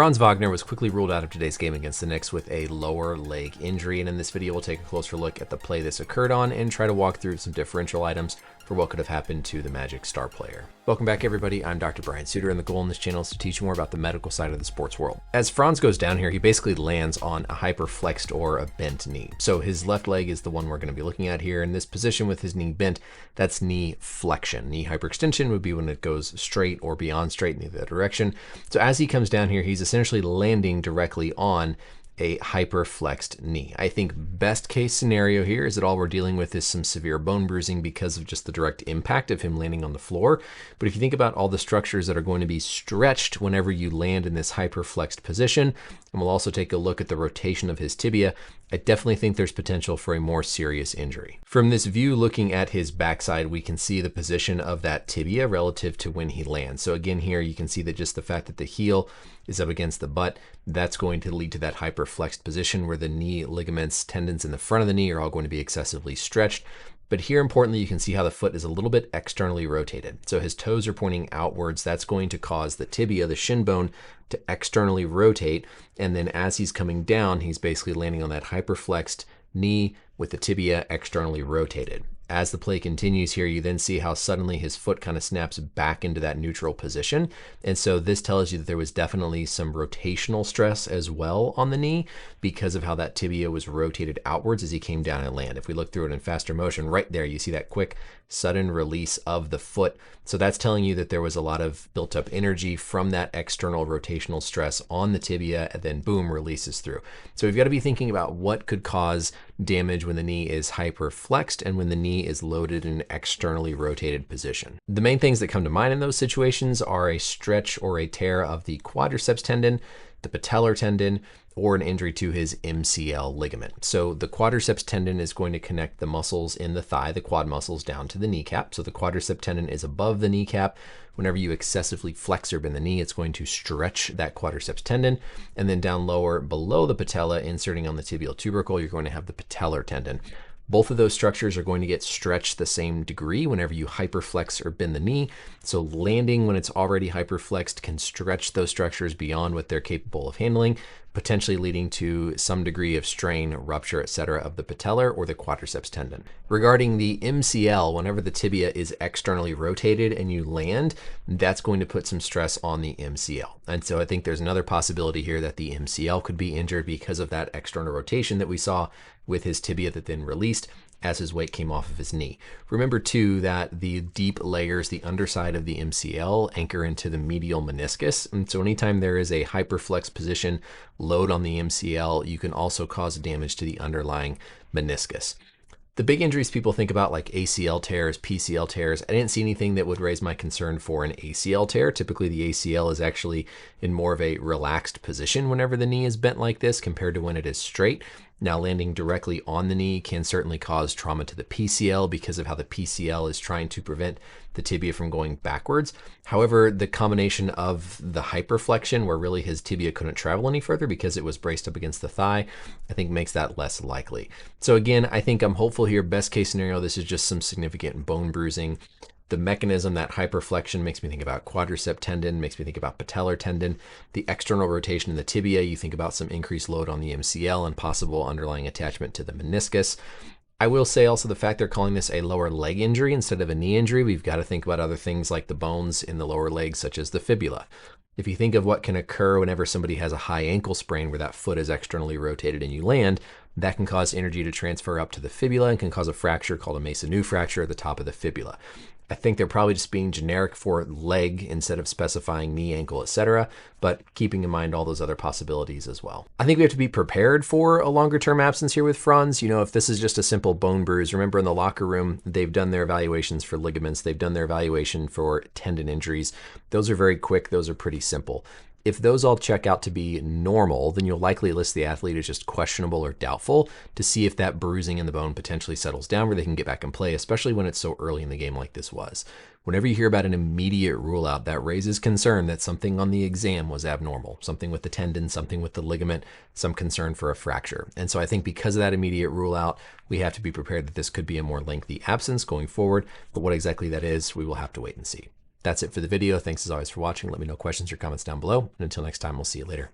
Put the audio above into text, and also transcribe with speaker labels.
Speaker 1: Franz Wagner was quickly ruled out of today's game against the Knicks with a lower leg injury, and in this video we'll take a closer look at the play this occurred on and try to walk through some differential items for what could have happened to the Magic star player. Welcome back everybody, I'm Dr. Brian Sutterer, and the goal on this channel is to teach you more about the medical side of the sports world. As Franz goes down here, he basically lands on a hyperflexed or a bent knee. So his left leg is the one we're going to be looking at here. In this position with his knee bent, that's knee flexion. Knee hyperextension would be when it goes straight or beyond straight in either direction. So as he comes down here, he's essentially landing directly on a hyperflexed knee. I think best case scenario here is that all we're dealing with is some severe bone bruising because of just the direct impact of him landing on the floor. But if you think about all the structures that are going to be stretched whenever you land in this hyperflexed position, and we'll also take a look at the rotation of his tibia, I definitely think there's potential for a more serious injury. From this view looking at his backside, we can see the position of that tibia relative to when he lands. So again here you can see that just the fact that the heel is up against the butt, that's going to lead to that hyperflexed position where the knee ligaments, tendons in the front of the knee are all going to be excessively stretched. But here, importantly, you can see how the foot is a little bit externally rotated. So his toes are pointing outwards. That's going to cause the tibia, the shin bone, to externally rotate. And then as he's coming down, he's basically landing on that hyperflexed knee with the tibia externally rotated. As the play continues here, you then see how suddenly his foot kind of snaps back into that neutral position. And so this tells you that there was definitely some rotational stress as well on the knee because of how that tibia was rotated outwards as he came down and landed. If we look through it in faster motion, right there, you see that quick sudden release of the foot. So that's telling you that there was a lot of built up energy from that external rotational stress on the tibia, and then boom, releases through. So we've got to be thinking about what could cause damage when the knee is hyperflexed and when the knee is loaded in an externally rotated position. The main things that come to mind in those situations are a stretch or a tear of the quadriceps tendon, the patellar tendon, or an injury to his MCL ligament. So the quadriceps tendon is going to connect the muscles in the thigh, the quad muscles, down to the kneecap. So the quadriceps tendon is above the kneecap. Whenever you excessively flex or bend the knee, it's going to stretch that quadriceps tendon. And then down lower below the patella, inserting on the tibial tubercle, you're going to have the patellar tendon. Both of those structures are going to get stretched the same degree whenever you hyperflex or bend the knee. So landing when it's already hyperflexed can stretch those structures beyond what they're capable of handling, potentially leading to some degree of strain, rupture, etc. of the patellar or the quadriceps tendon. Regarding the MCL, whenever the tibia is externally rotated and you land, that's going to put some stress on the MCL. And so I think there's another possibility here that the MCL could be injured because of that external rotation that we saw with his tibia that then released as his weight came off of his knee. Remember too that the deep layers, the underside of the MCL, anchor into the medial meniscus. And so anytime there is a hyperflex position load on the MCL, you can also cause damage to the underlying meniscus. The big injuries people think about, like ACL tears, PCL tears, I didn't see anything that would raise my concern for an ACL tear. Typically the ACL is actually in more of a relaxed position whenever the knee is bent like this compared to when it is straight. Now landing directly on the knee can certainly cause trauma to the PCL because of how the PCL is trying to prevent the tibia from going backwards. However, the combination of the hyperflexion, where really his tibia couldn't travel any further because it was braced up against the thigh, I think makes that less likely. So again, I think I'm hopeful here. Best case scenario, this is just some significant bone bruising. The mechanism, that hyperflexion, makes me think about quadricep tendon, makes me think about patellar tendon. The external rotation in the tibia, you think about some increased load on the MCL and possible underlying attachment to the meniscus. I will say also the fact they're calling this a lower leg injury instead of a knee injury, we've got to think about other things like the bones in the lower leg, such as the fibula. If you think of what can occur whenever somebody has a high ankle sprain where that foot is externally rotated and you land, that can cause energy to transfer up to the fibula and can cause a fracture called a Mason-New fracture at the top of the fibula. I think they're probably just being generic for leg instead of specifying knee, ankle, etc., but keeping in mind all those other possibilities as well. I think we have to be prepared for a longer term absence here with Franz. You know, if this is just a simple bone bruise, remember in the locker room, they've done their evaluations for ligaments, they've done their evaluation for tendon injuries. Those are very quick, those are pretty simple. If those all check out to be normal, then you'll likely list the athlete as just questionable or doubtful to see if that bruising in the bone potentially settles down where they can get back and play, especially when it's so early in the game like this was. Whenever you hear about an immediate rule out, that raises concern that something on the exam was abnormal, something with the tendon, something with the ligament, some concern for a fracture. And so I think because of that immediate rule out, we have to be prepared that this could be a more lengthy absence going forward, but what exactly that is, we will have to wait and see. That's it for the video. Thanks as always for watching. Let me know questions or comments down below. And until next time, we'll see you later.